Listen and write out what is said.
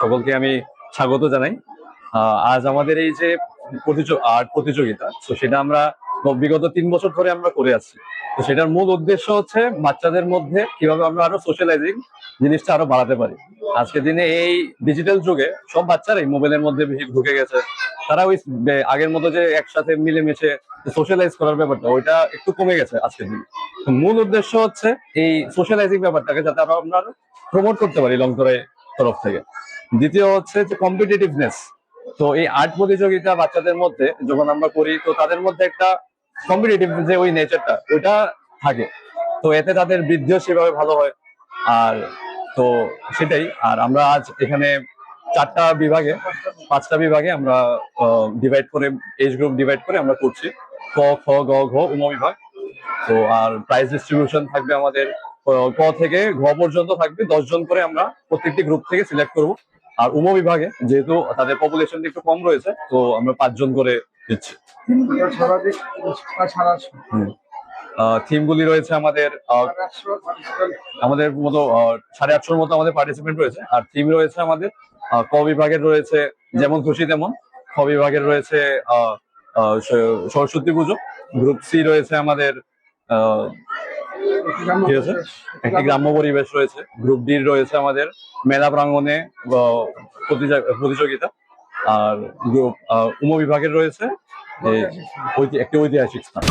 সকলকে আমি স্বাগত জানাই। আজ আমাদের এই যে আর্ট প্রতিযোগিতা, তো সেটা আমরা বিগত 3 বছর ধরে আমরা করে আসছি। তো সেটার মূল উদ্দেশ্য হচ্ছে বাচ্চাদের মধ্যে কিভাবে আমরা আরো সোশ্যালাইজিং জিনিসটা আরো বাড়াতে পারি। আজকের দিনে এই ডিজিটাল যুগে সব বাচ্চারাই মোবাইলের মধ্যে বেশি ঢুকে গেছে। তারা ওই আগের মতো যে একসাথে মিলেমিশে সোশ্যালাইজ করার ব্যাপারটা ওইটা একটু কমে গেছে আজকের দিনে। তো মূল উদ্দেশ্য হচ্ছে এই সোশ্যালাইজিং ব্যাপারটাকে যাতে আরো আমরা প্রমোট করতে পারি লংতরে তরফ থেকে। দ্বিতীয় হচ্ছে যে কম্পিটিটিভনেস। তো এই আর্ট প্রতিযোগিতা বাচ্চাদের মধ্যে যখন আমরা করি, তো তাদের মধ্যে একটা কম্পিটিটিভ যে ওই নেচারটা ওইটা থাকে। তো এতে তাদের বৃদ্ধিও সেভাবে ভালো হয়। আর তো সেটাই। আর আমরা আজ এখানে 5টা বিভাগে আমরা ডিভাইড করে, এজ গ্রুপ ডিভাইড করে আমরা করছি। ক, খ, গ, ঘ, বিভাগ। তো আর প্রাইজ ডিস্ট্রিবিউশন থাকবে আমাদের ক থেকে ঘ পর্যন্ত থাকবে। 10 জন করে আমরা প্রত্যেকটি গ্রুপ থেকে সিলেক্ট করব। আর বিভাগে যেহেতু তাদের পপুলেশন একটু কম রয়েছে, তো আমরা 5 জন করে দিচ্ছি। থিম গুলি রয়েছে আমাদের মতো 850-র মতো আমাদের পার্টিসিপেন্ট রয়েছে। আর থিম রয়েছে আমাদের ক বিভাগের রয়েছে যেমন খুশি তেমন, খ বিভাগের রয়েছে সরস্বতী পুজো, গ্রুপ সি রয়েছে আমাদের ঠিক আছে একটি গ্রাম্য পরিবেশ রয়েছে, গ্রুপ ডি রয়েছে আমাদের মেলা প্রাঙ্গণে প্রতিযোগিতা, আর গ্রুপ বিভাগের রয়েছে একটি ঐতিহাসিক স্থান।